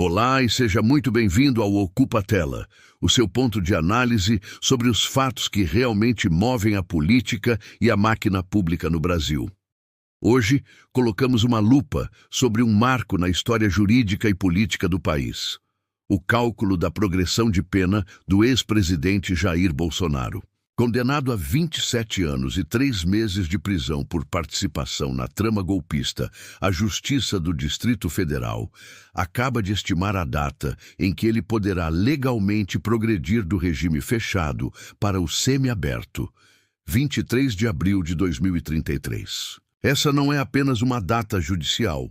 Olá e seja muito bem-vindo ao Ocupa Tela, o seu ponto de análise sobre os fatos que realmente movem a política e a máquina pública no Brasil. Hoje, colocamos uma lupa sobre um marco na história jurídica e política do país: o cálculo da progressão de pena do ex-presidente Jair Bolsonaro. Condenado a 27 anos e 3 meses de prisão por participação na trama golpista, a Justiça do Distrito Federal acaba de estimar a data em que ele poderá legalmente progredir do regime fechado para o semiaberto, 23 de abril de 2033. Essa não é apenas uma data judicial.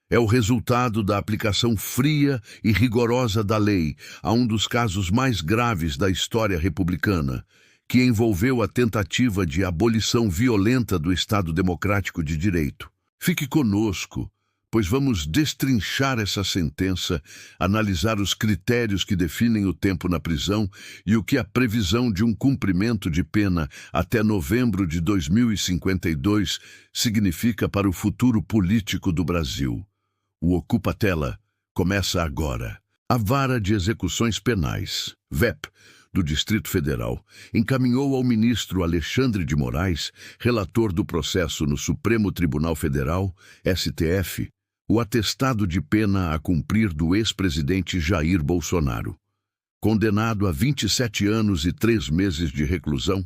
É o resultado da aplicação fria e rigorosa da lei a um dos casos mais graves da história republicana, que envolveu a tentativa de abolição violenta do Estado Democrático de Direito. Fique conosco, pois vamos destrinchar essa sentença, analisar os critérios que definem o tempo na prisão e o que a previsão de um cumprimento de pena até novembro de 2052 significa para o futuro político do Brasil. O Ocupa Tela começa agora. A Vara de Execuções Penais, VEP, do Distrito Federal, encaminhou ao ministro Alexandre de Moraes, relator do processo no Supremo Tribunal Federal, STF, o atestado de pena a cumprir do ex-presidente Jair Bolsonaro. Condenado a 27 anos e 3 meses de reclusão,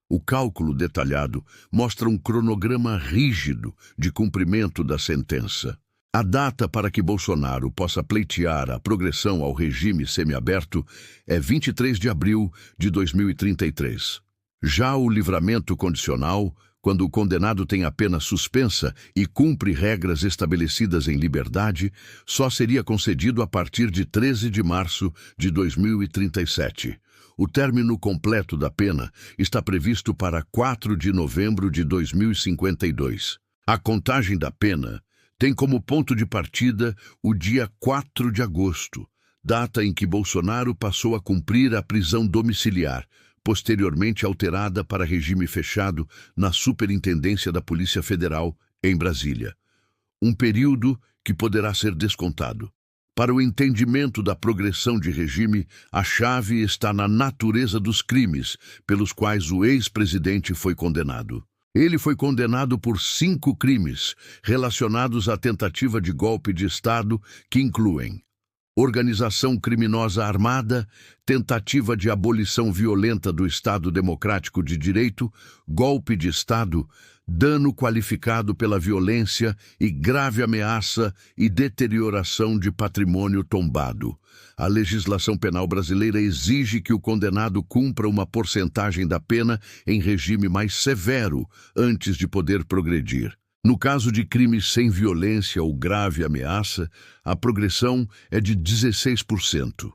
o cálculo detalhado mostra um cronograma rígido de cumprimento da sentença. A data para que Bolsonaro possa pleitear a progressão ao regime semiaberto é 23 de abril de 2033. Já o livramento condicional, quando o condenado tem a pena suspensa e cumpre regras estabelecidas em liberdade, só seria concedido a partir de 13 de março de 2037. O término completo da pena está previsto para 4 de novembro de 2052. A contagem da pena tem como ponto de partida o dia 4 de agosto, data em que Bolsonaro passou a cumprir a prisão domiciliar, posteriormente alterada para regime fechado na Superintendência da Polícia Federal, em Brasília. Um período que poderá ser descontado. Para o entendimento da progressão de regime, a chave está na natureza dos crimes pelos quais o ex-presidente foi condenado. Ele foi condenado por 5 crimes relacionados à tentativa de golpe de Estado, que incluem organização criminosa armada, tentativa de abolição violenta do Estado Democrático de Direito, golpe de Estado, dano qualificado pela violência e grave ameaça e deterioração de patrimônio tombado. A legislação penal brasileira exige que o condenado cumpra uma porcentagem da pena em regime mais severo antes de poder progredir. No caso de crimes sem violência ou grave ameaça, a progressão é de 16%.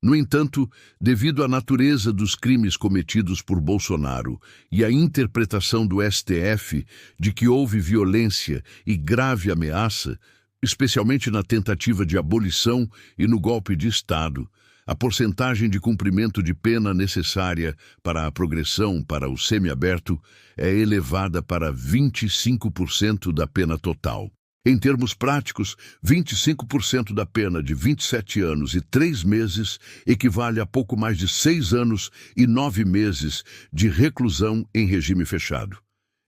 No entanto, devido à natureza dos crimes cometidos por Bolsonaro e à interpretação do STF de que houve violência e grave ameaça, especialmente na tentativa de abolição e no golpe de Estado, a porcentagem de cumprimento de pena necessária para a progressão para o semiaberto é elevada para 25% da pena total. Em termos práticos, 25% da pena de 27 anos e 3 meses equivale a pouco mais de 6 anos e 9 meses de reclusão em regime fechado.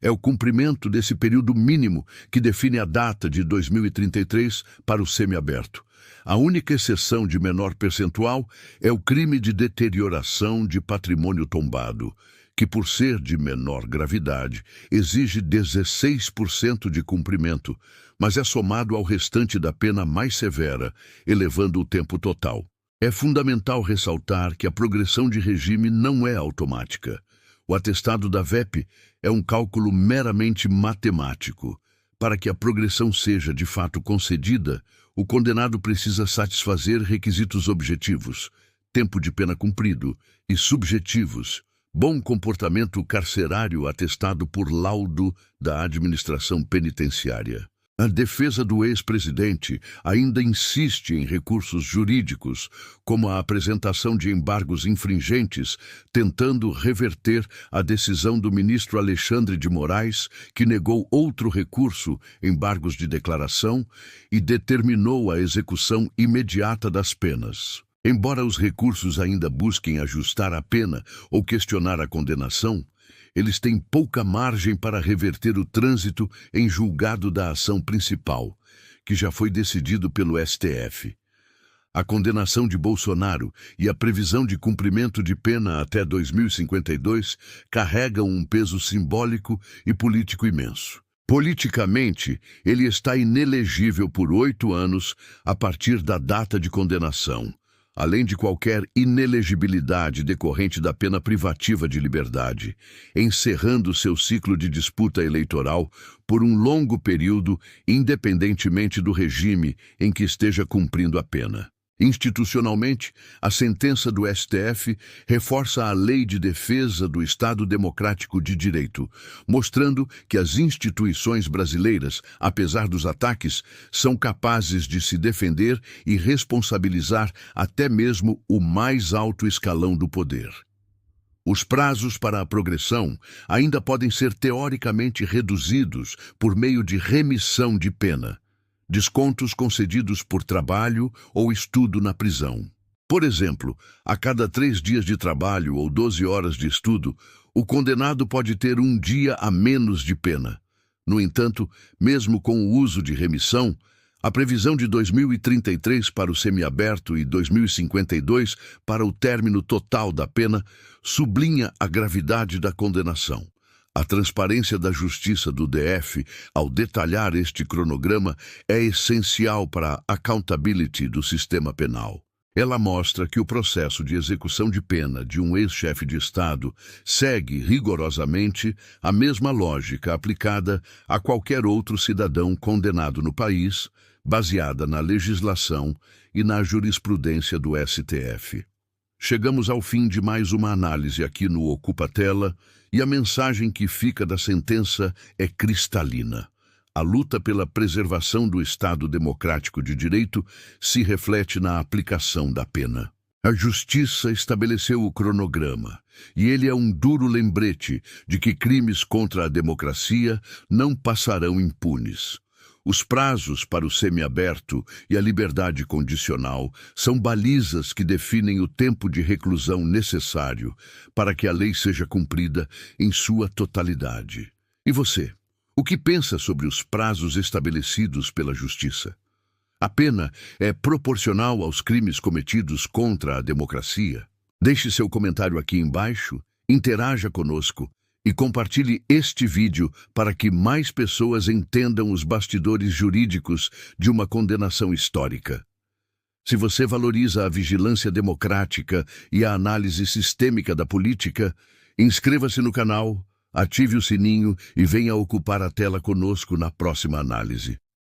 É o cumprimento desse período mínimo que define a data de 2033 para o semiaberto. A única exceção de menor percentual é o crime de deterioração de patrimônio tombado, que, por ser de menor gravidade, exige 16% de cumprimento, mas é somado ao restante da pena mais severa, elevando o tempo total. É fundamental ressaltar que a progressão de regime não é automática. O atestado da VEP é um cálculo meramente matemático. Para que a progressão seja de fato concedida, o condenado precisa satisfazer requisitos objetivos, tempo de pena cumprido, e subjetivos, bom comportamento carcerário atestado por laudo da administração penitenciária. A defesa do ex-presidente ainda insiste em recursos jurídicos, como a apresentação de embargos infringentes, tentando reverter a decisão do ministro Alexandre de Moraes, que negou outro recurso, embargos de declaração, e determinou a execução imediata das penas. Embora os recursos ainda busquem ajustar a pena ou questionar a condenação, eles têm pouca margem para reverter o trânsito em julgado da ação principal, que já foi decidido pelo STF. A condenação de Bolsonaro e a previsão de cumprimento de pena até 2052 carregam um peso simbólico e político imenso. Politicamente, ele está inelegível por 8 anos a partir da data de condenação, além de qualquer inelegibilidade decorrente da pena privativa de liberdade, encerrando seu ciclo de disputa eleitoral por um longo período, independentemente do regime em que esteja cumprindo a pena. Institucionalmente, a sentença do STF reforça a Lei de Defesa do Estado Democrático de Direito, mostrando que as instituições brasileiras, apesar dos ataques, são capazes de se defender e responsabilizar até mesmo o mais alto escalão do poder. Os prazos para a progressão ainda podem ser teoricamente reduzidos por meio de remissão de pena, descontos concedidos por trabalho ou estudo na prisão. Por exemplo, a cada 3 dias de trabalho ou 12 horas de estudo, o condenado pode ter 1 dia a menos de pena. No entanto, mesmo com o uso de remissão, a previsão de 2033 para o semiaberto e 2052 para o término total da pena sublinha a gravidade da condenação. A transparência da Justiça do DF, ao detalhar este cronograma, é essencial para a accountability do sistema penal. Ela mostra que o processo de execução de pena de um ex-chefe de Estado segue rigorosamente a mesma lógica aplicada a qualquer outro cidadão condenado no país, baseada na legislação e na jurisprudência do STF. Chegamos ao fim de mais uma análise aqui no Ocupa Tela, e a mensagem que fica da sentença é cristalina. A luta pela preservação do Estado Democrático de Direito se reflete na aplicação da pena. A Justiça estabeleceu o cronograma, e ele é um duro lembrete de que crimes contra a democracia não passarão impunes. Os prazos para o semiaberto e a liberdade condicional são balizas que definem o tempo de reclusão necessário para que a lei seja cumprida em sua totalidade. E você? O que pensa sobre os prazos estabelecidos pela Justiça? A pena é proporcional aos crimes cometidos contra a democracia? Deixe seu comentário aqui embaixo, interaja conosco e compartilhe este vídeo para que mais pessoas entendam os bastidores jurídicos de uma condenação histórica. Se você valoriza a vigilância democrática e a análise sistêmica da política, inscreva-se no canal, ative o sininho e venha ocupar a tela conosco na próxima análise.